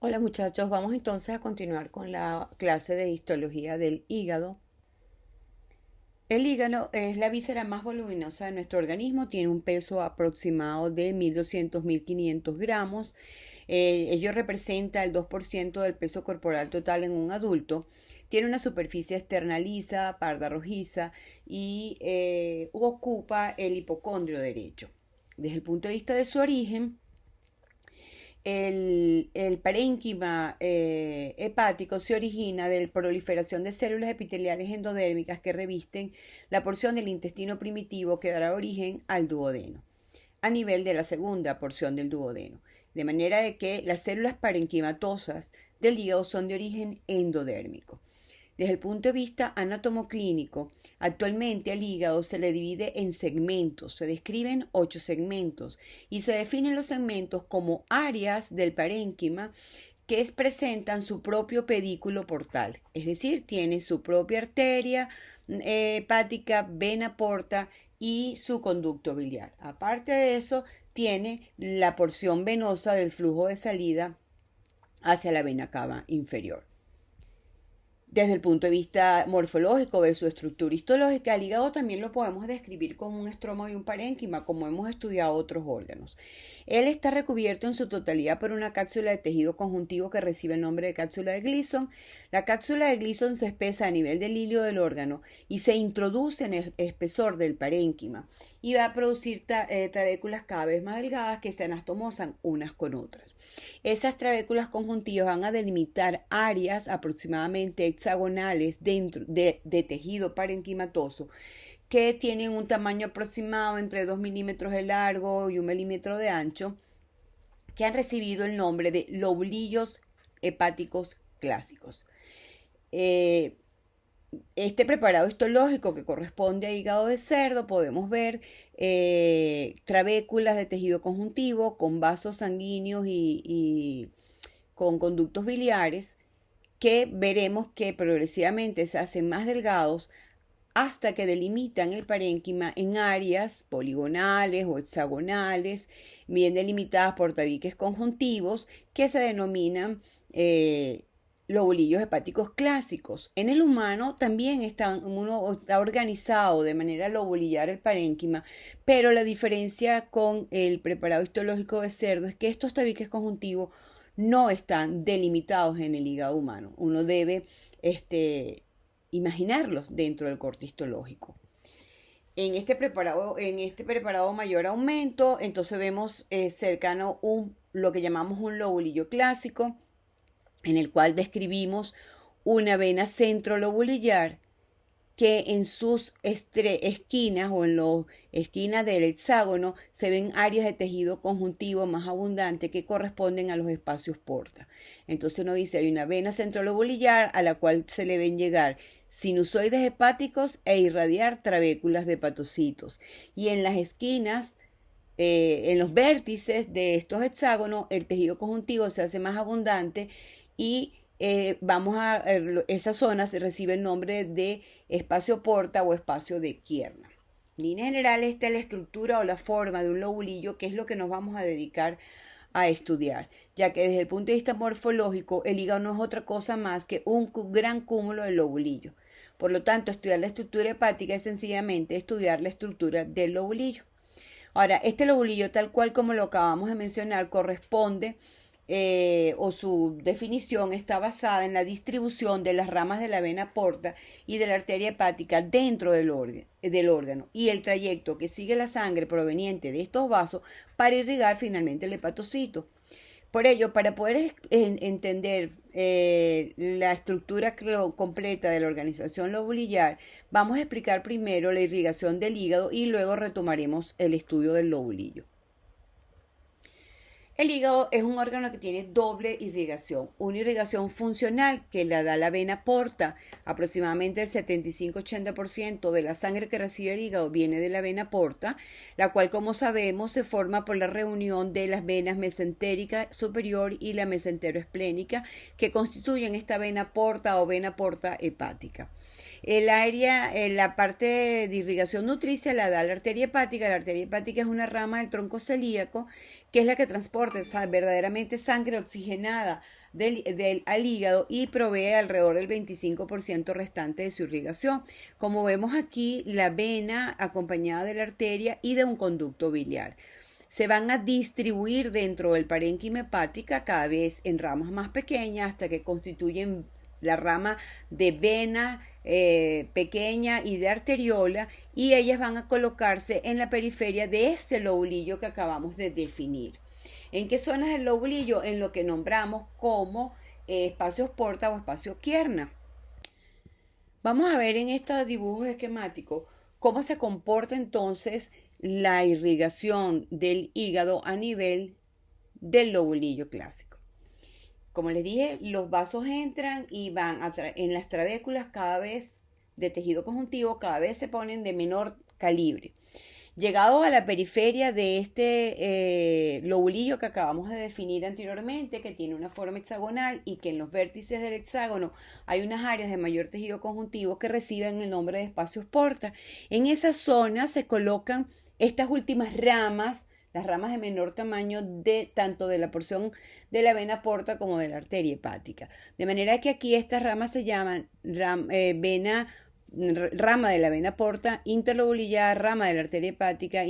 Hola muchachos, vamos entonces a continuar con la clase de histología del hígado. El hígado es la víscera más voluminosa de nuestro organismo, tiene un peso aproximado de 1200-1500 gramos. Ello representa el 2% del peso corporal total en un adulto. Tiene una superficie externa lisa, parda rojiza y ocupa el hipocondrio derecho. Desde el punto de vista de su origen, el parénquima hepático se origina de la proliferación de células epiteliales endodérmicas que revisten la porción del intestino primitivo que dará origen al duodeno, a nivel de la segunda porción del duodeno. De manera de que las células parenquimatosas del hígado son de origen endodérmico. Desde el punto de vista anatomoclínico, actualmente al hígado se le divide en segmentos, se describen 8 segmentos y se definen los segmentos como áreas del parénquima que presentan su propio pedículo portal, es decir, tiene su propia arteria hepática, vena porta y su conducto biliar. Aparte de eso, tiene la porción venosa del flujo de salida hacia la vena cava inferior. Desde el punto de vista morfológico de su estructura histológica, el hígado también lo podemos describir como un estroma y un parénquima, como hemos estudiado otros órganos. Él está recubierto en su totalidad por una cápsula de tejido conjuntivo que recibe el nombre de cápsula de Gleason. La cápsula de Gleason se espesa a nivel del hilio del órgano y se introduce en el espesor del parénquima y va a producir trabéculas cada vez más delgadas que se anastomosan unas con otras. Esas trabéculas conjuntivas van a delimitar áreas aproximadamente hexagonales dentro de tejido parenquimatoso que tienen un tamaño aproximado entre 2 milímetros de largo y 1 milímetro de ancho, que han recibido el nombre de lobulillos hepáticos clásicos. Este preparado histológico que corresponde a hígado de cerdo, podemos ver trabéculas de tejido conjuntivo con vasos sanguíneos y con conductos biliares que veremos que progresivamente se hacen más delgados hasta que delimitan el parénquima en áreas poligonales o hexagonales, bien delimitadas por tabiques conjuntivos que se denominan lobulillos hepáticos clásicos. En el humano también uno está organizado de manera lobulillar el parénquima, pero la diferencia con el preparado histológico de cerdo es que estos tabiques conjuntivos no están delimitados en el hígado humano. Uno debe imaginarlos dentro del corte histológico. En este preparado mayor aumento, entonces vemos cercano lo que llamamos un lobulillo clásico, en el cual describimos una vena centrolobulillar que en sus esquinas o en las esquinas del hexágono se ven áreas de tejido conjuntivo más abundante que corresponden a los espacios porta. Entonces uno dice, hay una vena centrolobulillar a la cual se le ven llegar sinusoides hepáticos e irradiar trabéculas de hepatocitos. Y en las esquinas, en los vértices de estos hexágonos, el tejido conjuntivo se hace más abundante y esa zona se recibe el nombre de espacio porta o espacio de Kiernan. En línea general, esta es la estructura o la forma de un lobulillo, que es lo que nos vamos a dedicar a estudiar, ya que desde el punto de vista morfológico, el hígado no es otra cosa más que un gran cúmulo de lobulillos. Por lo tanto, estudiar la estructura hepática es sencillamente estudiar la estructura del lobulillo. Ahora, este lobulillo, tal cual como lo acabamos de mencionar, corresponde o su definición está basada en la distribución de las ramas de la vena porta y de la arteria hepática dentro del órgano y el trayecto que sigue la sangre proveniente de estos vasos para irrigar finalmente el hepatocito. Por ello, para poder entender la estructura completa de la organización lobulillar, vamos a explicar primero la irrigación del hígado y luego retomaremos el estudio del lobulillo. El hígado es un órgano que tiene doble irrigación, una irrigación funcional que la da la vena porta, aproximadamente el 75-80% de la sangre que recibe el hígado viene de la vena porta, la cual como sabemos se forma por la reunión de las venas mesentérica superior y la mesenteroesplénica que constituyen esta vena porta o vena porta hepática. La parte de irrigación nutricia la da la arteria hepática. La arteria hepática es una rama del tronco celíaco que es la que transporta verdaderamente sangre oxigenada al hígado y provee alrededor del 25% restante de su irrigación. Como vemos aquí, la vena acompañada de la arteria y de un conducto biliar se van a distribuir dentro del parénquima hepática cada vez en ramas más pequeñas hasta que constituyen la rama de vena pequeña y de arteriola, y ellas van a colocarse en la periferia de este lobulillo que acabamos de definir. ¿En qué zonas del lobulillo? En lo que nombramos como espacios porta o espacio Kiernan. Vamos a ver en estos dibujos esquemáticos cómo se comporta entonces la irrigación del hígado a nivel del lobulillo clásico. Como les dije, los vasos entran y van en las trabéculas cada vez de tejido conjuntivo, cada vez se ponen de menor calibre. Llegado a la periferia de este lobulillo que acabamos de definir anteriormente, que tiene una forma hexagonal y que en los vértices del hexágono hay unas áreas de mayor tejido conjuntivo que reciben el nombre de espacios porta. En esa zona se colocan estas últimas ramas, las ramas de menor tamaño de tanto de la porción de la vena porta como de la arteria hepática. De manera que aquí estas ramas se llaman rama de la vena porta interlobulillar, rama de la arteria hepática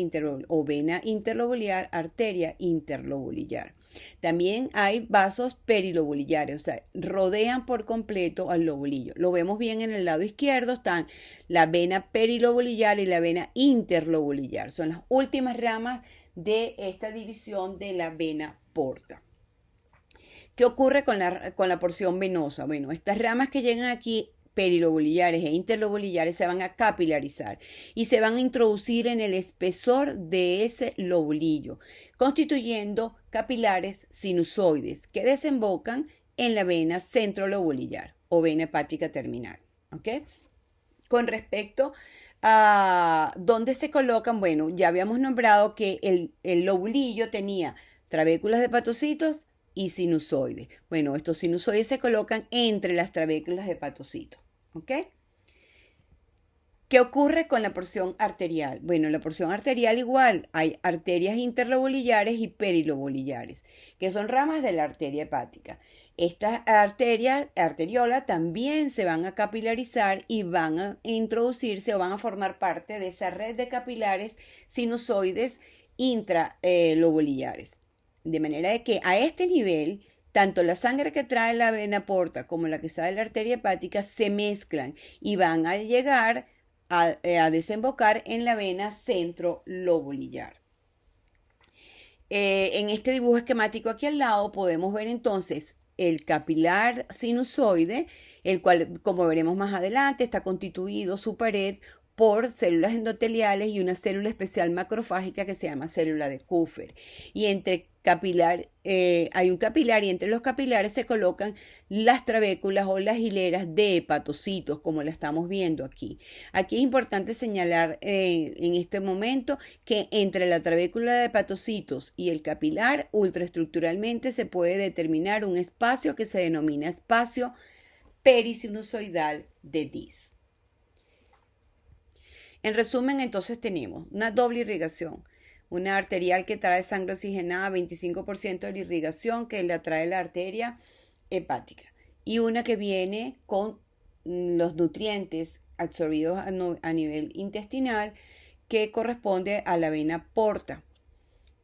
o vena interlobulillar, arteria interlobulillar. También hay vasos perilobulillares, o sea, rodean por completo al lobulillo. Lo vemos bien en el lado izquierdo, están la vena perilobulillar y la vena interlobulillar. Son las últimas ramas de esta división de la vena porta. ¿Qué ocurre con la porción venosa? Bueno, estas ramas que llegan aquí, perilobulillares e interlobulillares, se van a capilarizar y se van a introducir en el espesor de ese lobulillo, constituyendo capilares sinusoides que desembocan en la vena centrolobulillar o vena hepática terminal. ¿Ok? Con respecto a dónde se colocan, bueno, ya habíamos nombrado que el lobulillo tenía trabéculas de hepatocitos y sinusoides. Bueno, estos sinusoides se colocan entre las trabéculas de hepatocitos. ¿Ok? ¿Qué ocurre con la porción arterial? Bueno, la porción arterial igual, hay arterias interlobulillares y perilobulillares, que son ramas de la arteria hepática. Estas arteriolas también se van a capilarizar y van a introducirse o van a formar parte de esa red de capilares sinusoides intralobulillares. De manera de que a este nivel, tanto la sangre que trae la vena porta como la que sale de la arteria hepática se mezclan y van a llegar a desembocar en la vena centrolobulillar. En este dibujo esquemático aquí al lado podemos ver entonces el capilar sinusoide, el cual, como veremos más adelante, está constituido su pared por células endoteliales y una célula especial macrofágica que se llama célula de Kupffer. Y entre hay un capilar y entre los capilares se colocan las trabéculas o las hileras de hepatocitos, como la estamos viendo aquí. Aquí es importante señalar en este momento que entre la trabécula de hepatocitos y el capilar, ultraestructuralmente se puede determinar un espacio que se denomina espacio perisinusoidal de Dis. En resumen, entonces tenemos una doble irrigación. Una arterial que trae sangre oxigenada, 25% de la irrigación que la trae la arteria hepática. Y una que viene con los nutrientes absorbidos a nivel intestinal, que corresponde a la vena porta.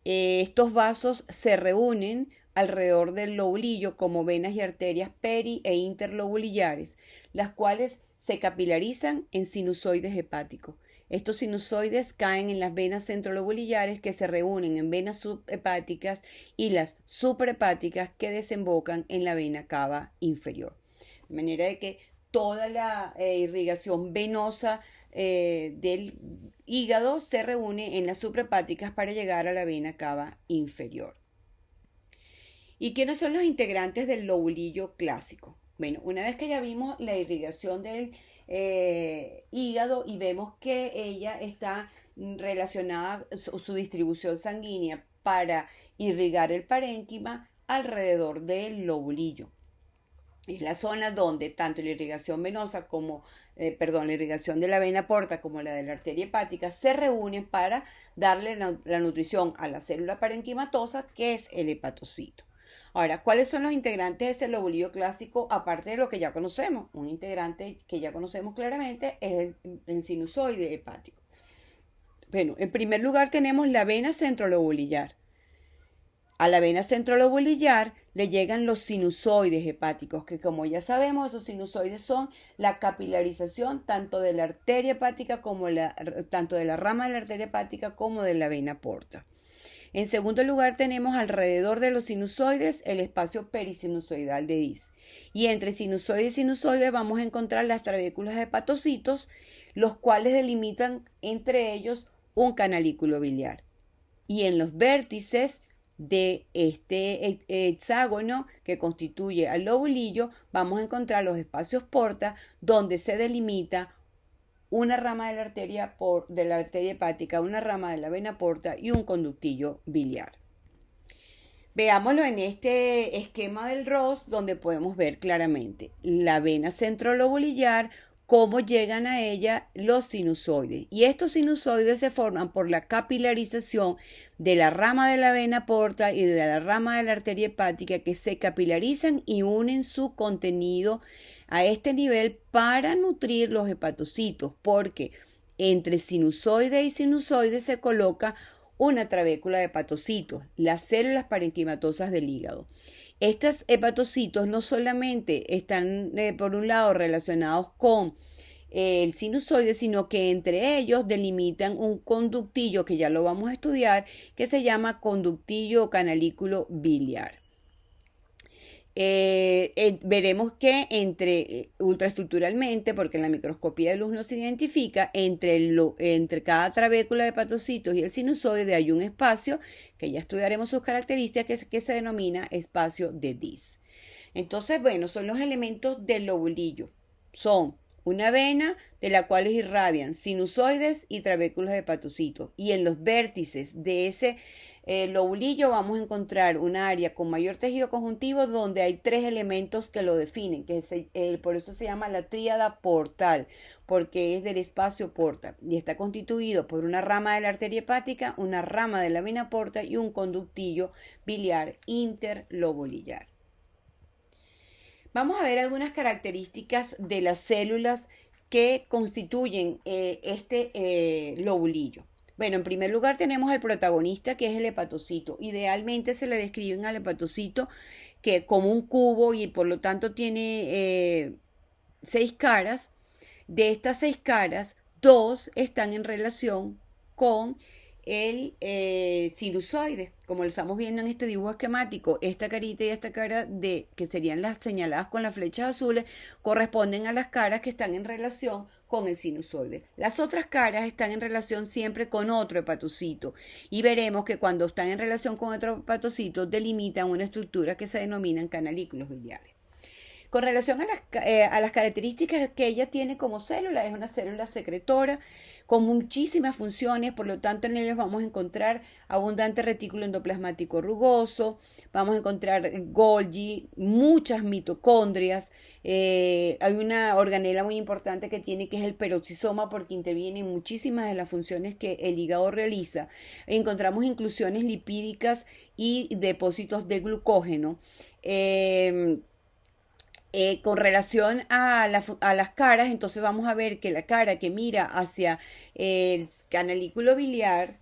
Estos vasos se reúnen alrededor del lobulillo como venas y arterias peri e interlobulillares, las cuales se capilarizan en sinusoides hepáticos. Estos sinusoides caen en las venas centrolobulillares que se reúnen en venas subhepáticas y las suprahepáticas que desembocan en la vena cava inferior. De manera de que toda la irrigación venosa del hígado se reúne en las suprahepáticas para llegar a la vena cava inferior. ¿Y quiénes son los integrantes del lobulillo clásico? Bueno, una vez que ya vimos la irrigación del hígado y vemos que ella está relacionada, su distribución sanguínea para irrigar el parénquima alrededor del lobulillo. Es la zona donde tanto la irrigación venosa como, la irrigación de la vena porta como la de la arteria hepática se reúnen para darle la nutrición a la célula parenquimatosa, que es el hepatocito. Ahora, ¿cuáles son los integrantes de ese lobulillo clásico aparte de lo que ya conocemos? Un integrante que ya conocemos claramente es el sinusoide hepático. Bueno, en primer lugar tenemos la vena centrolobulillar. A la vena centrolobulillar le llegan los sinusoides hepáticos, que como ya sabemos, esos sinusoides son la capilarización tanto de la arteria hepática como tanto de la rama de la arteria hepática como de la vena porta. En segundo lugar tenemos alrededor de los sinusoides el espacio perisinusoidal de Dis. Y entre sinusoide y sinusoide vamos a encontrar las trabéculas de hepatocitos, los cuales delimitan entre ellos un canalículo biliar. Y en los vértices de este hexágono que constituye al lobulillo vamos a encontrar los espacios porta, donde se delimita una rama de la arteria hepática, una rama de la vena porta y un conductillo biliar. Veámoslo en este esquema del Ross, donde podemos ver claramente la vena centrolobulillar, cómo llegan a ella los sinusoides. Y estos sinusoides se forman por la capilarización de la rama de la vena porta y de la rama de la arteria hepática, que se capilarizan y unen su contenido a este nivel para nutrir los hepatocitos, porque entre sinusoide y sinusoide se coloca una trabécula de hepatocitos, las células parenquimatosas del hígado. Estos hepatocitos no solamente están, por un lado, relacionados con el sinusoide, sino que entre ellos delimitan un conductillo, que ya lo vamos a estudiar, que se llama conductillo o canalículo biliar. Veremos que ultraestructuralmente, porque en la microscopía de luz no se identifica, entre cada trabécula de hepatocitos y el sinusoide hay un espacio, que ya estudiaremos sus características, que se denomina espacio de Dis. Entonces, bueno, son los elementos del lobulillo. Son una vena de la cual irradian sinusoides y trabéculas de hepatocitos. Y en los vértices de ese lobulillo vamos a encontrar un área con mayor tejido conjuntivo, donde hay tres elementos que lo definen, por eso se llama la tríada portal, porque es del espacio porta y está constituido por una rama de la arteria hepática, una rama de la vena porta y un conductillo biliar interlobulillar. Vamos a ver algunas características de las células que constituyen este lobulillo. Bueno, en primer lugar tenemos al protagonista, que es el hepatocito. Idealmente se le describen al hepatocito que como un cubo, y por lo tanto tiene 6 caras. De estas 6 caras, 2 están en relación con el sinusoide, como lo estamos viendo en este dibujo esquemático. Esta carita y esta cara, que serían las señaladas con las flechas azules, corresponden a las caras que están en relación con el sinusoide. Las otras caras están en relación siempre con otro hepatocito, y veremos que cuando están en relación con otro hepatocito delimitan una estructura que se denominan canalículos biliares. Con relación a las características que ella tiene como célula, es una célula secretora con muchísimas funciones, por lo tanto en ellos vamos a encontrar abundante retículo endoplasmático rugoso, vamos a encontrar Golgi, muchas mitocondrias, hay una organela muy importante que tiene, que es el peroxisoma, porque interviene en muchísimas de las funciones que el hígado realiza. Encontramos inclusiones lipídicas y depósitos de glucógeno. Con relación a las caras, entonces vamos a ver que la cara que mira hacia el canalículo biliar,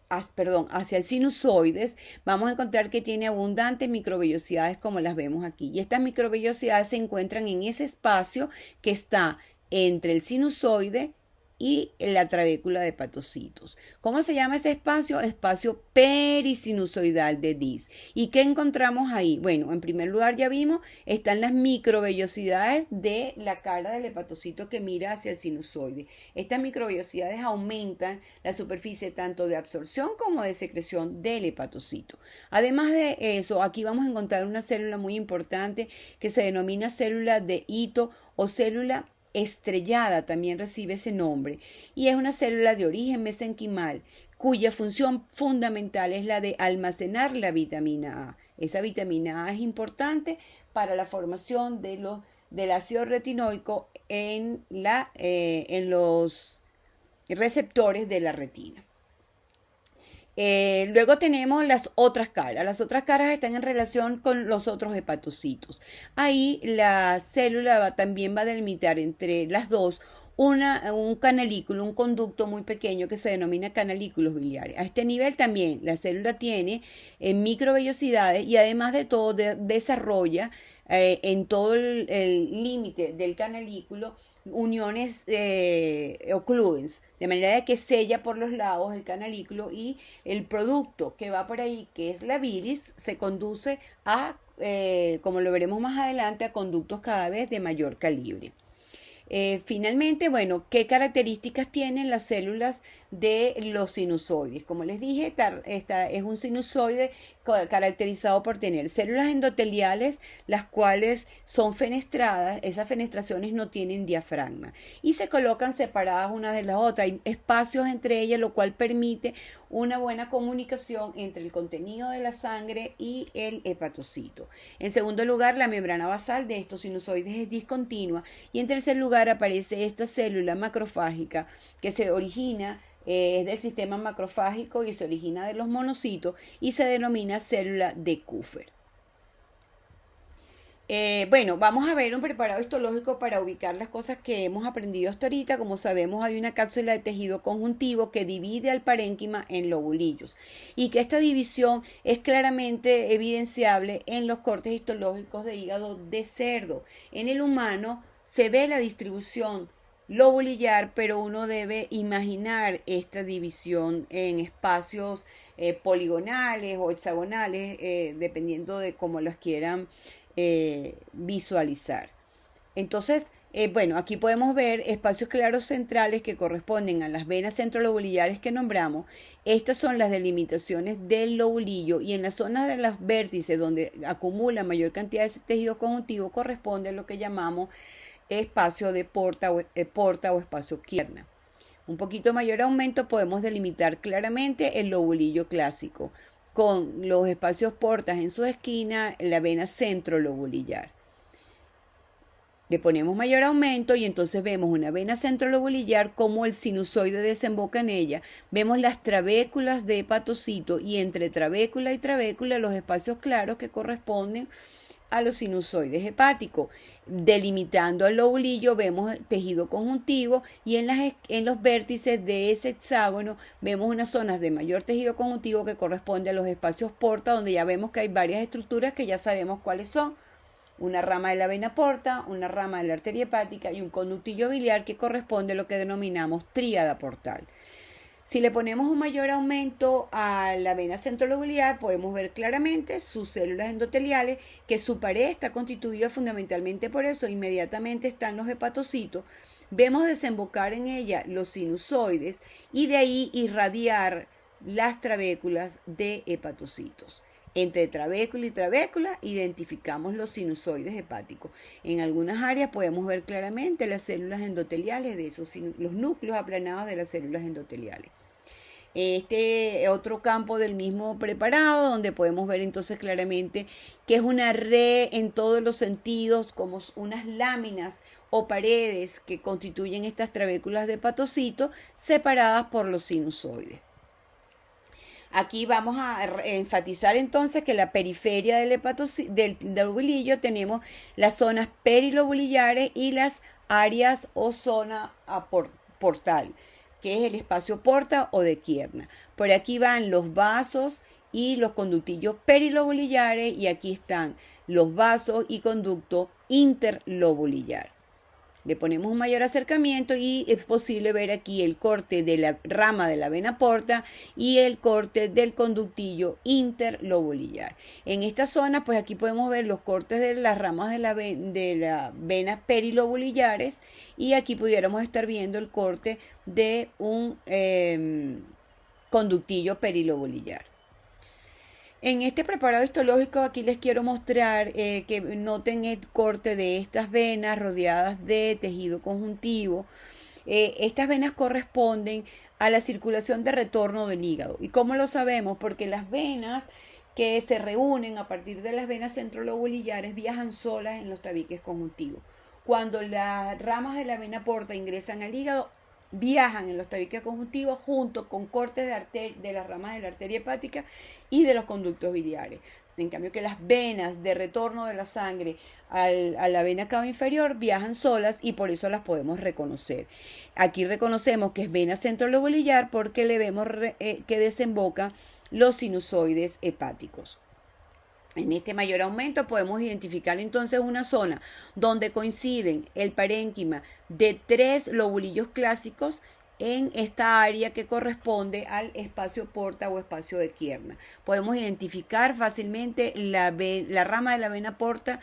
hacia el sinusoides, vamos a encontrar que tiene abundantes microvellosidades, como las vemos aquí. Y estas microvellosidades se encuentran en ese espacio que está entre el sinusoide y la trabécula de hepatocitos. ¿Cómo se llama ese espacio? Espacio perisinusoidal de Dis. ¿Y qué encontramos ahí? Bueno, en primer lugar ya vimos, están las microvellosidades de la cara del hepatocito que mira hacia el sinusoide. Estas microvellosidades aumentan la superficie tanto de absorción como de secreción del hepatocito. Además de eso, aquí vamos a encontrar una célula muy importante que se denomina célula de Ito o célula estrellada, también recibe ese nombre, y es una célula de origen mesenquimal cuya función fundamental es la de almacenar la vitamina A. Esa vitamina A es importante para la formación del ácido retinoico en los receptores de la retina. Luego tenemos las otras caras. Las otras caras están en relación con los otros hepatocitos. Ahí la célula también va a delimitar entre las dos un canalículo, un conducto muy pequeño que se denomina canalículos biliares. A este nivel también la célula tiene microvellosidades y además de todo desarrolla en todo el límite del canalículo uniones ocluens, de manera de que sella por los lados el canalículo y el producto que va por ahí, que es la bilis, se conduce a, como lo veremos más adelante, a conductos cada vez de mayor calibre. Finalmente, bueno, ¿qué características tienen las células de los sinusoides? Como les dije, esta es un sinusoide caracterizado por tener células endoteliales, las cuales son fenestradas. Esas fenestraciones no tienen diafragma y se colocan separadas unas de las otras. Hay espacios entre ellas, lo cual permite una buena comunicación entre el contenido de la sangre y el hepatocito. En segundo lugar, la membrana basal de estos sinusoides es discontinua y en tercer lugar aparece esta célula macrofágica que se origina es del sistema macrofágico y se origina de los monocitos y se denomina célula de Kupffer. Bueno, vamos a ver un preparado histológico para ubicar las cosas que hemos aprendido hasta ahorita. Como sabemos, hay una cápsula de tejido conjuntivo que divide al parénquima en lobulillos y que esta división es claramente evidenciable en los cortes histológicos de hígado de cerdo. En el humano se ve la distribución lobulillar, pero uno debe imaginar esta división en espacios poligonales o hexagonales, dependiendo de cómo las quieran visualizar. Entonces, bueno, aquí podemos ver espacios claros centrales que corresponden a las venas centrolobulillares que nombramos. Estas son las delimitaciones del lobulillo y en las zonas de los vértices donde acumula mayor cantidad de tejido conjuntivo corresponde a lo que llamamos espacio de porta o espacio quierna. Un poquito mayor aumento podemos delimitar claramente el lobulillo clásico con los espacios portas en su esquina, la vena centrolobulillar. Le ponemos mayor aumento y entonces vemos una vena centrolobulillar como el sinusoide desemboca en ella. Vemos las trabéculas de hepatocito y entre trabécula y trabécula los espacios claros que corresponden a los sinusoides hepáticos. Delimitando el lobulillo vemos tejido conjuntivo y en los vértices de ese hexágono vemos unas zonas de mayor tejido conjuntivo que corresponde a los espacios porta, donde ya vemos que hay varias estructuras que ya sabemos cuáles son. Una rama de la vena porta, una rama de la arteria hepática y un conductillo biliar que corresponde a lo que denominamos tríada portal. Si le ponemos un mayor aumento a la vena centrolobular, podemos ver claramente sus células endoteliales, que su pared está constituida fundamentalmente por eso. Inmediatamente están los hepatocitos. Vemos desembocar en ella los sinusoides y de ahí irradiar las trabéculas de hepatocitos. Entre trabécula y trabécula identificamos los sinusoides hepáticos. En algunas áreas podemos ver claramente las células endoteliales de los núcleos aplanados de las células endoteliales. Este otro campo del mismo preparado, donde podemos ver entonces claramente que es una red en todos los sentidos, como unas láminas o paredes que constituyen estas trabéculas de hepatocitos separadas por los sinusoides. Aquí vamos a enfatizar entonces que la periferia del lobulillo tenemos las zonas perilobulillares y las áreas o zona portal, que es el espacio porta o de quierna. Por aquí van los vasos y los conductillos perilobulillares y aquí están los vasos y conducto interlobulillar. Le ponemos un mayor acercamiento y es posible ver aquí el corte de la rama de la vena porta y el corte del conductillo interlobulillar. En esta zona, pues aquí podemos ver los cortes de las ramas de la venas perilobulillares y aquí pudiéramos estar viendo el corte de un conductillo perilobulilar. En este preparado histológico aquí les quiero mostrar que noten el corte de estas venas rodeadas de tejido conjuntivo. Estas venas corresponden a la circulación de retorno del hígado. ¿Y cómo lo sabemos? Porque las venas que se reúnen a partir de las venas centrolobulillares viajan solas en los tabiques conjuntivos. Cuando las ramas de la vena porta ingresan al hígado, viajan en los tabiques conjuntivos junto con cortes de las ramas de la arteria hepática y de los conductos biliares. En cambio que las venas de retorno de la sangre a la vena cava inferior viajan solas y por eso las podemos reconocer. Aquí reconocemos que es vena centrolobulillar porque le vemos que desemboca los sinusoides hepáticos. En este mayor aumento podemos identificar entonces una zona donde coinciden el parénquima de 3 lobulillos clásicos en esta área que corresponde al espacio porta o espacio de Kiernan. Podemos identificar fácilmente la rama de la vena porta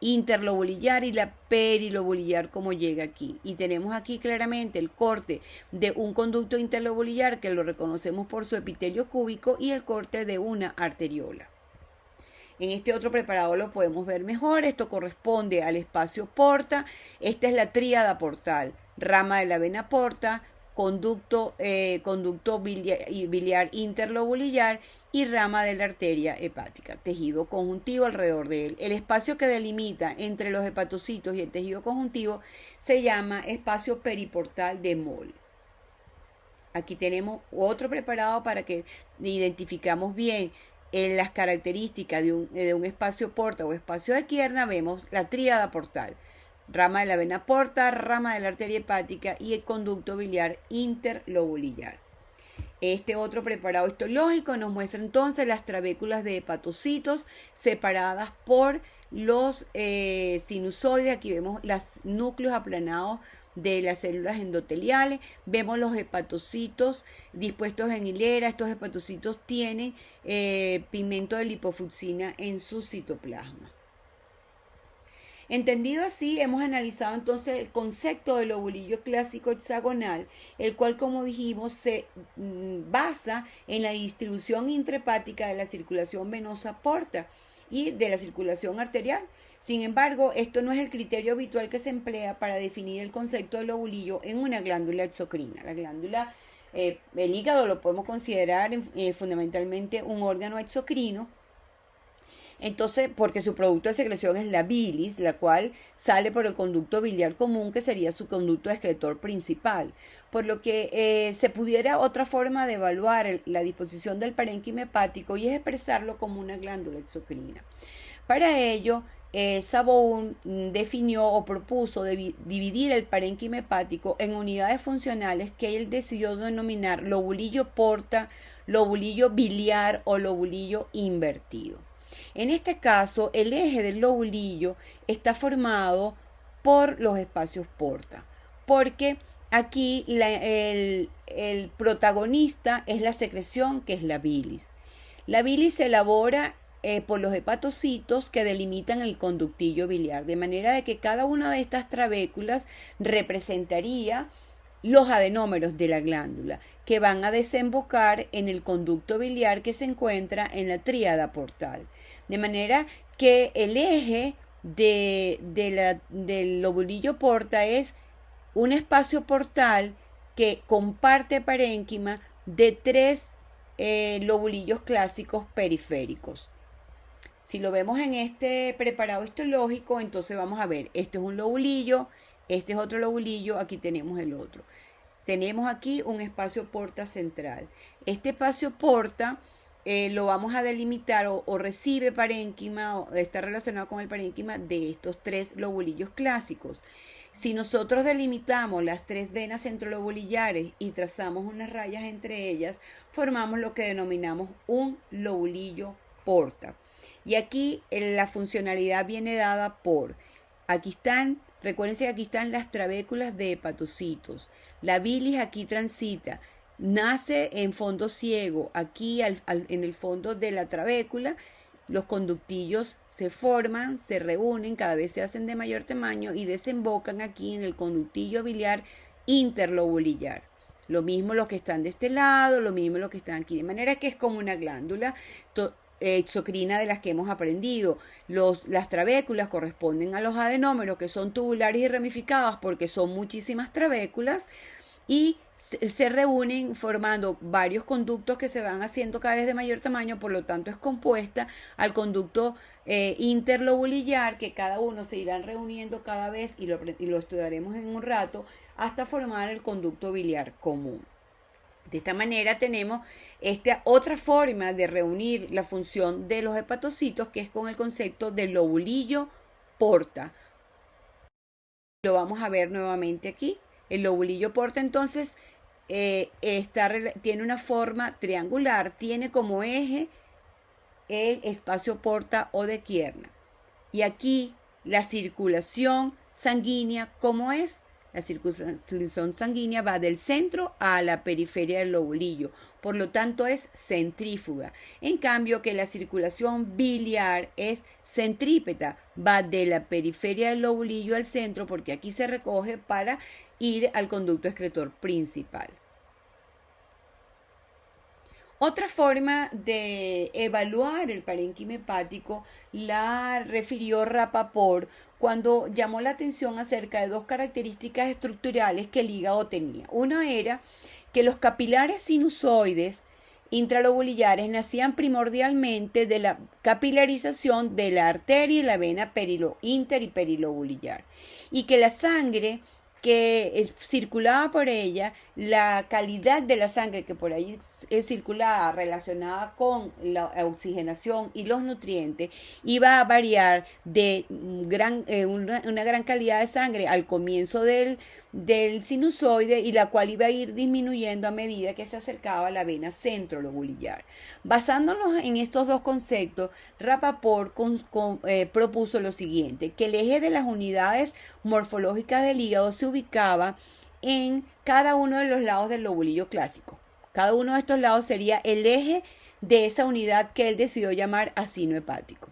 interlobulillar y la perilobulillar como llega aquí. Y tenemos aquí claramente el corte de un conducto interlobulillar que lo reconocemos por su epitelio cúbico y el corte de una arteriola. En este otro preparado lo podemos ver mejor. Esto corresponde al espacio porta. Esta es la tríada portal. Rama de la vena porta, conducto biliar interlobulillar y rama de la arteria hepática, tejido conjuntivo alrededor de él. El espacio que delimita entre los hepatocitos y el tejido conjuntivo se llama espacio periportal de Moll. Aquí tenemos otro preparado para que identificamos bien las características de un espacio porta o espacio de Kiernan. Vemos la tríada portal. Rama de la vena porta, rama de la arteria hepática y el conducto biliar interlobulillar. Este otro preparado histológico nos muestra entonces las trabéculas de hepatocitos separadas por los sinusoides. Aquí vemos los núcleos aplanados de las células endoteliales. Vemos los hepatocitos dispuestos en hilera. Estos hepatocitos tienen pigmento de lipofucsina en su citoplasma. Entendido así, hemos analizado entonces el concepto del lobulillo clásico hexagonal, el cual, como dijimos, se basa en la distribución intrahepática de la circulación venosa porta y de la circulación arterial. Sin embargo, esto no es el criterio habitual que se emplea para definir el concepto del lobulillo en una glándula exocrina. La glándula, el hígado lo podemos considerar fundamentalmente un órgano exocrino. Entonces, porque su producto de secreción es la bilis, la cual sale por el conducto biliar común, que sería su conducto excretor principal. Por lo que se pudiera otra forma de evaluar la disposición del parénquima hepático y es expresarlo como una glándula exocrina. Para ello, Sabón definió o propuso dividir el parénquima hepático en unidades funcionales que él decidió denominar lobulillo porta, lobulillo biliar o lobulillo invertido. En este caso, el eje del lobulillo está formado por los espacios porta, porque aquí el protagonista es la secreción, que es la bilis. La bilis se elabora por los hepatocitos que delimitan el conductillo biliar, de manera de que cada una de estas trabéculas representaría los adenómeros de la glándula, que van a desembocar en el conducto biliar que se encuentra en la tríada portal. De manera que el eje del lobulillo porta es un espacio portal que comparte parénquima de 3 lobulillos clásicos periféricos. Si lo vemos en este preparado histológico, entonces vamos a ver, este es un lobulillo, este es otro lobulillo, aquí tenemos el otro. Tenemos aquí un espacio porta central. Este espacio porta lo vamos a delimitar o recibe parénquima o está relacionado con el parénquima de estos 3 lobulillos clásicos. Si nosotros delimitamos las 3 venas centrolobulillares y trazamos unas rayas entre ellas, formamos lo que denominamos un lobulillo porta. Y aquí la funcionalidad viene dada por, aquí están, recuérdense que aquí están las trabéculas de hepatocitos. La bilis aquí transita, nace en fondo ciego, aquí en el fondo de la trabécula, los conductillos se forman, se reúnen, cada vez se hacen de mayor tamaño y desembocan aquí en el conductillo biliar interlobulillar. Lo mismo los que están de este lado, lo mismo los que están aquí, de manera que es como una glándula exocrina de las que hemos aprendido. Las trabéculas corresponden a los adenómeros, que son tubulares y ramificados porque son muchísimas trabéculas, y se reúnen formando varios conductos que se van haciendo cada vez de mayor tamaño, por lo tanto es compuesta al conducto interlobulillar, que cada uno se irán reuniendo cada vez y lo estudiaremos en un rato, hasta formar el conducto biliar común. De esta manera tenemos esta otra forma de reunir la función de los hepatocitos, que es con el concepto del lobulillo porta. Lo vamos a ver nuevamente aquí. El lobulillo porta entonces tiene una forma triangular, tiene como eje el espacio porta o de Kiernan. Y aquí la circulación sanguínea, ¿cómo es? La circulación sanguínea va del centro a la periferia del lobulillo, por lo tanto es centrífuga. En cambio que la circulación biliar es centrípeta, va de la periferia del lobulillo al centro, porque aquí se recoge para ir al conducto excretor principal. Otra forma de evaluar el parénquima hepático la refirió Rapaport cuando llamó la atención acerca de dos características estructurales que el hígado tenía. Una era que los capilares sinusoides intralobulillares nacían primordialmente de la capilarización de la arteria y la vena inter y perilobulillar, y que la sangre que circulaba por ella, la calidad de la sangre que por ahí circulaba relacionada con la oxigenación y los nutrientes, iba a variar de una gran calidad de sangre al comienzo del sinusoide, y la cual iba a ir disminuyendo a medida que se acercaba a la vena centrolobulillar. Basándonos en estos dos conceptos, Rapaport propuso lo siguiente: que el eje de las unidades morfológicas del hígado se ubicaba en cada uno de los lados del lobulillo clásico. Cada uno de estos lados sería el eje de esa unidad que él decidió llamar acino hepático.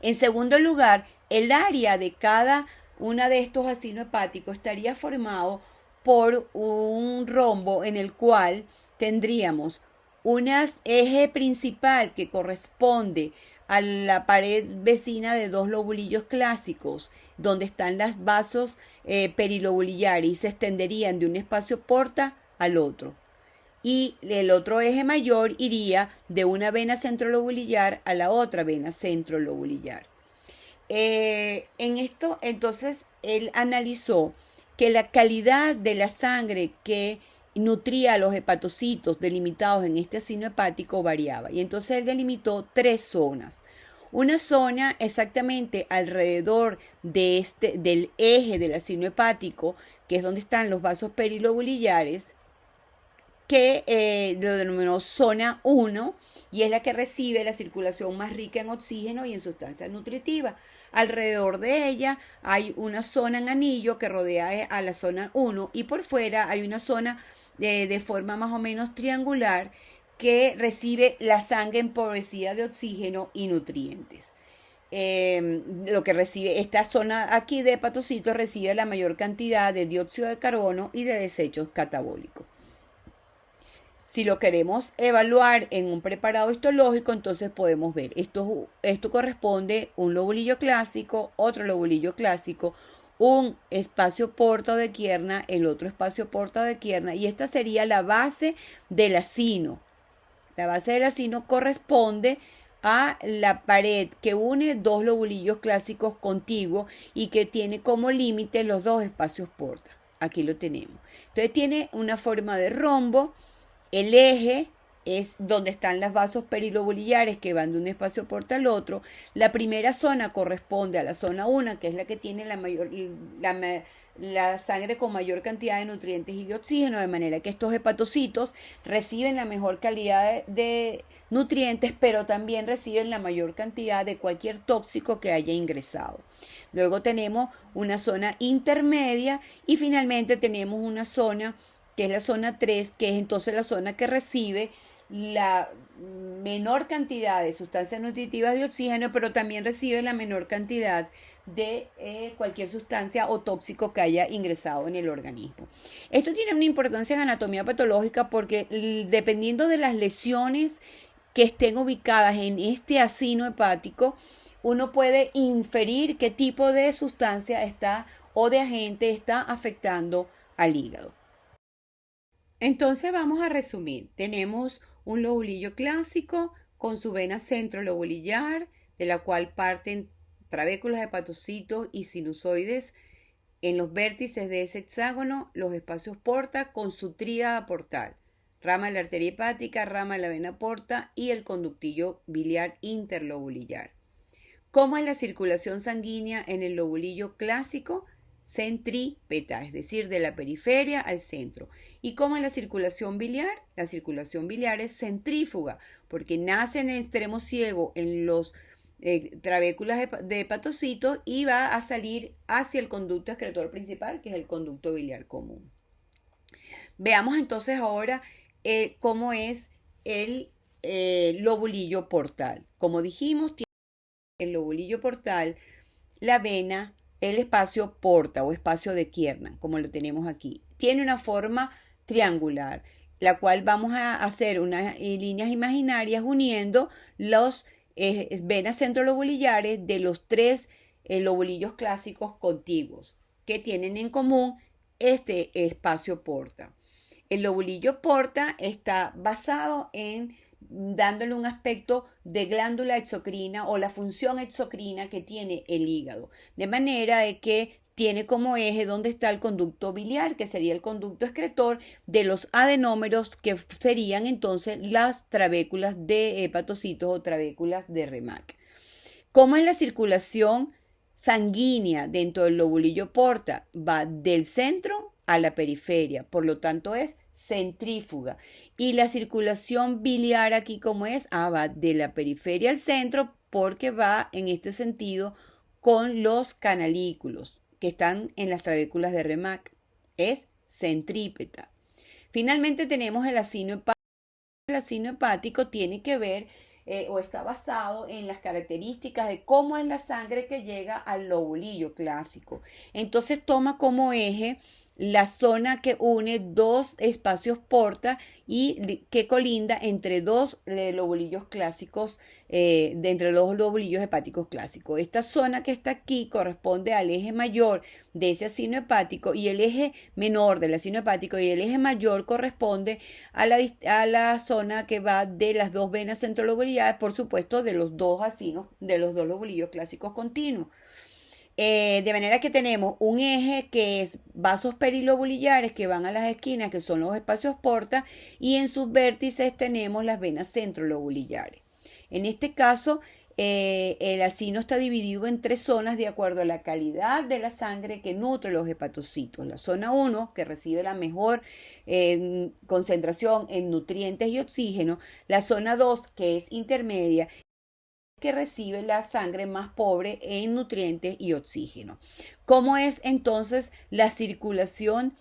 En segundo lugar, el área de cada una de estos acinos hepáticos estaría formado por un rombo en el cual tendríamos un eje principal que corresponde a la pared vecina de dos lobulillos clásicos, donde están los vasos perilobulillares, y se extenderían de un espacio porta al otro. Y el otro eje mayor iría de una vena centrolobulillar a la otra vena centrolobulillar. En esto, entonces, él analizó que la calidad de la sangre que nutría a los hepatocitos delimitados en este acino hepático variaba. Y entonces él delimitó tres zonas. Una zona exactamente alrededor del eje del acino hepático, que es donde están los vasos perilobulillares, que lo denominó zona 1, y es la que recibe la circulación más rica en oxígeno y en sustancias nutritivas. Alrededor de ella hay una zona en anillo que rodea a la zona 1, y por fuera hay una zona de forma más o menos triangular que recibe la sangre empobrecida de oxígeno y nutrientes. Lo que recibe esta zona aquí de hepatocitos recibe la mayor cantidad de dióxido de carbono y de desechos catabólicos. Si lo queremos evaluar en un preparado histológico, entonces podemos ver, esto corresponde a un lobulillo clásico, otro lobulillo clásico, un espacio porta de Kiernan, el otro espacio porta de Kiernan, y esta sería la base del acino. La base del acino corresponde a la pared que une dos lobulillos clásicos contiguos y que tiene como límite los dos espacios porta. Aquí lo tenemos. Entonces tiene una forma de rombo. El eje es donde están los vasos perilobulillares que van de un espacio porta al otro. La primera zona corresponde a la zona 1, que es la que tiene la sangre con mayor cantidad de nutrientes y de oxígeno, de manera que estos hepatocitos reciben la mejor calidad de nutrientes, pero también reciben la mayor cantidad de cualquier tóxico que haya ingresado. Luego tenemos una zona intermedia y finalmente tenemos una zona que es la zona 3, que es entonces la zona que recibe la menor cantidad de sustancias nutritivas de oxígeno, pero también recibe la menor cantidad de cualquier sustancia o tóxico que haya ingresado en el organismo. Esto tiene una importancia en anatomía patológica porque dependiendo de las lesiones que estén ubicadas en este acino hepático, uno puede inferir qué tipo de sustancia está o de agente está afectando al hígado. Entonces vamos a resumir. Tenemos un lobulillo clásico con su vena centrolobulillar, de la cual parten trabéculas, hepatocitos y sinusoides en los vértices de ese hexágono, los espacios porta con su tríada portal, rama de la arteria hepática, rama de la vena porta y el conductillo biliar interlobulillar. ¿Cómo es la circulación sanguínea en el lobulillo clásico? Centrípeta, es decir, de la periferia al centro. ¿Y cómo es la circulación biliar? La circulación biliar es centrífuga, porque nace en el extremo ciego en los trabéculas de hepatocitos y va a salir hacia el conducto excretor principal, que es el conducto biliar común. Veamos entonces ahora cómo es el lobulillo portal. Como dijimos, tiene el lobulillo portal la vena, el espacio porta o espacio de Kiernan, como lo tenemos aquí. Tiene una forma triangular, la cual vamos a hacer unas líneas imaginarias uniendo los venas centrolobulillares de los tres lobulillos clásicos contiguos que tienen en común este espacio porta. El lobulillo porta está basado en dándole un aspecto de glándula exocrina o la función exocrina que tiene el hígado, de manera de que tiene como eje donde está el conducto biliar, que sería el conducto excretor de los adenómeros, que serían entonces las trabéculas de hepatocitos o trabéculas de Remac. ¿Cómo es la circulación sanguínea dentro del lobulillo porta? Va del centro a la periferia, por lo tanto es centrífuga. Y la circulación biliar aquí, ¿cómo es? Va de la periferia al centro, porque va en este sentido con los canalículos que están en las trabéculas de Remac. Es centrípeta. Finalmente tenemos el acino hepático. El acino hepático tiene que ver o está basado en las características de cómo es la sangre que llega al lobulillo clásico. Entonces toma como eje la zona que une dos espacios porta y que colinda entre dos lobulillos clásicos, entre los lobulillos hepáticos clásicos. Esta zona que está aquí corresponde al eje mayor de ese acino hepático y el eje menor del acino hepático, y el eje mayor corresponde a la zona que va de las dos venas centrolobulillares, por supuesto, de los dos acinos, de los dos lobulillos clásicos continuos. De manera que tenemos un eje que es vasos perilobulillares que van a las esquinas, que son los espacios porta, y en sus vértices tenemos las venas centrolobulillares. En este caso, el acino está dividido en tres zonas de acuerdo a la calidad de la sangre que nutre los hepatocitos. La zona 1, que recibe la mejor concentración en nutrientes y oxígeno. La zona 2, que es intermedia, que recibe la sangre más pobre en nutrientes y oxígeno. ¿Cómo es entonces la circulación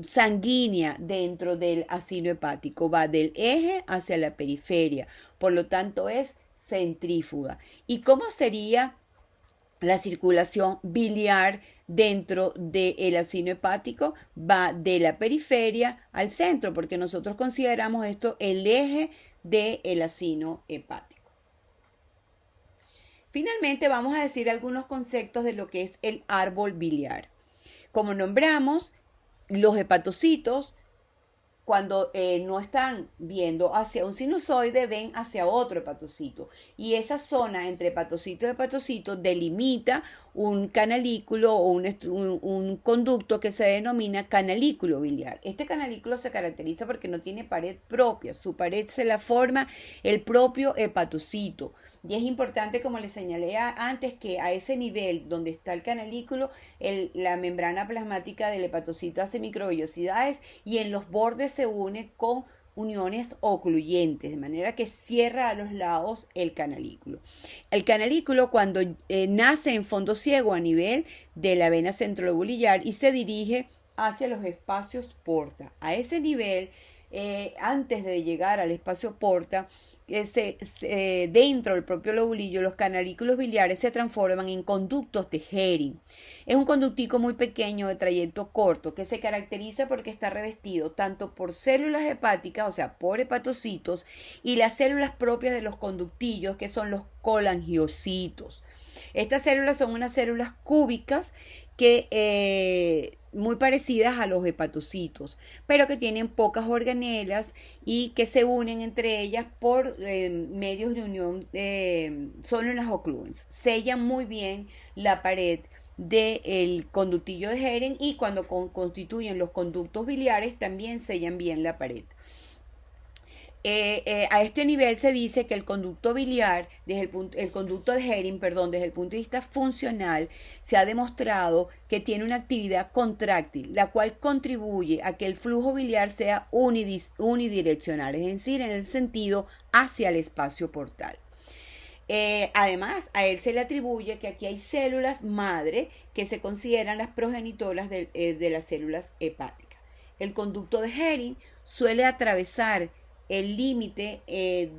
sanguínea dentro del acino hepático? Va del eje hacia la periferia, por lo tanto es centrífuga. ¿Y cómo sería la circulación biliar dentro del acino hepático? Va de la periferia al centro, porque nosotros consideramos esto el eje del acino hepático. Finalmente vamos a decir algunos conceptos de lo que es el árbol biliar. Como nombramos, los hepatocitos, cuando no están viendo hacia un sinusoide, ven hacia otro hepatocito. Y esa zona entre hepatocito y hepatocito delimita un canalículo o un conducto que se denomina canalículo biliar. Este canalículo se caracteriza porque no tiene pared propia. Su pared se la forma el propio hepatocito. Y es importante, como les señalé antes, que a ese nivel donde está el canalículo, la membrana plasmática del hepatocito hace microvellosidades y en los bordes se une con uniones ocluyentes, de manera que cierra a los lados el canalículo. El canalículo, cuando nace en fondo ciego a nivel de la vena centrolobulillar y se dirige hacia los espacios porta. A ese nivel, antes de llegar al espacio porta, dentro del propio lobulillo, los canalículos biliares se transforman en conductos de Hering. Es un conductico muy pequeño de trayecto corto que se caracteriza porque está revestido tanto por células hepáticas, o sea, por hepatocitos, y las células propias de los conductillos, que son los colangiocitos. Estas células son unas células cúbicas muy parecidas a los hepatocitos, pero que tienen pocas organelas y que se unen entre ellas por medios de unión solo en las oclusions. Sellan muy bien la pared del conductillo de Hering y cuando constituyen los conductos biliares también sellan bien la pared. A este nivel se dice que el conducto biliar, el conducto de Hering, perdón, desde el punto de vista funcional, se ha demostrado que tiene una actividad contráctil, la cual contribuye a que el flujo biliar sea unidireccional, es decir, en el sentido hacia el espacio portal. Además, a él se le atribuye que aquí hay células madre que se consideran las progenitoras de las células hepáticas. El conducto de Hering suele atravesar el límite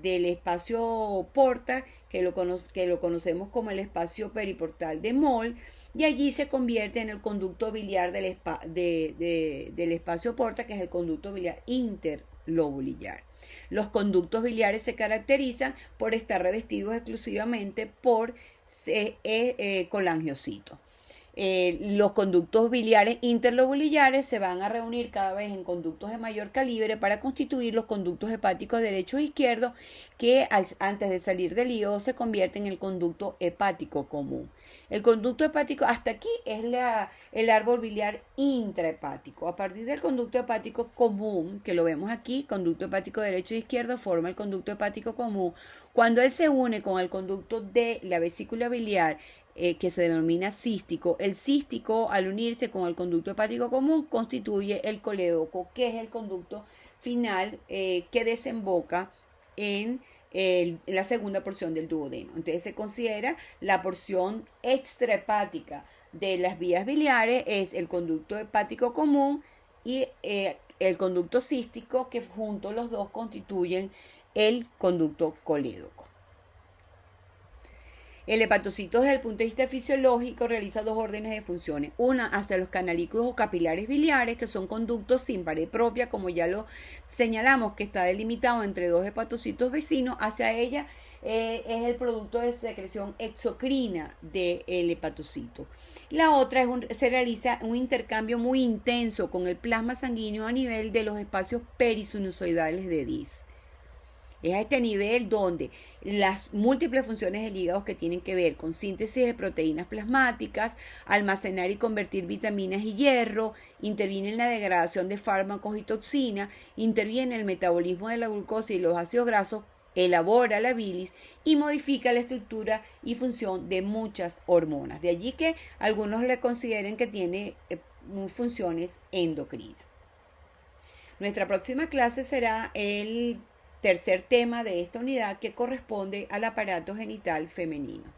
del espacio porta, que lo conocemos como el espacio periportal de Moll, y allí se convierte en el conducto biliar del espacio porta, que es el conducto biliar interlobulillar. Los conductos biliares se caracterizan por estar revestidos exclusivamente por colangiocitos. Los conductos biliares interlobulillares se van a reunir cada vez en conductos de mayor calibre para constituir los conductos hepáticos derecho e izquierdo que antes de salir del hígado se convierten en el conducto hepático común. El conducto hepático, hasta aquí es el árbol biliar intrahepático. A partir del conducto hepático común, que lo vemos aquí, conducto hepático derecho e izquierdo forma el conducto hepático común. Cuando él se une con el conducto de la vesícula biliar, que se denomina cístico. El cístico, al unirse con el conducto hepático común, constituye el colédoco, que es el conducto final que desemboca en la segunda porción del duodeno. Entonces se considera la porción extrahepática de las vías biliares, es el conducto hepático común y el conducto cístico, que juntos los dos constituyen el conducto colédoco. El hepatocito, desde el punto de vista fisiológico, realiza dos órdenes de funciones. Una hacia los canalículos o capilares biliares, que son conductos sin pared propia, como ya lo señalamos, que está delimitado entre dos hepatocitos vecinos. Hacia ella es el producto de secreción exocrina del hepatocito. La otra se realiza un intercambio muy intenso con el plasma sanguíneo a nivel de los espacios perisinusoidales de DIS. Es a este nivel donde las múltiples funciones del hígado que tienen que ver con síntesis de proteínas plasmáticas, almacenar y convertir vitaminas y hierro, interviene en la degradación de fármacos y toxinas, interviene en el metabolismo de la glucosa y los ácidos grasos, elabora la bilis y modifica la estructura y función de muchas hormonas. De allí que algunos le consideren que tiene funciones endocrinas. Nuestra próxima clase será el tercer tema de esta unidad, que corresponde al aparato genital femenino.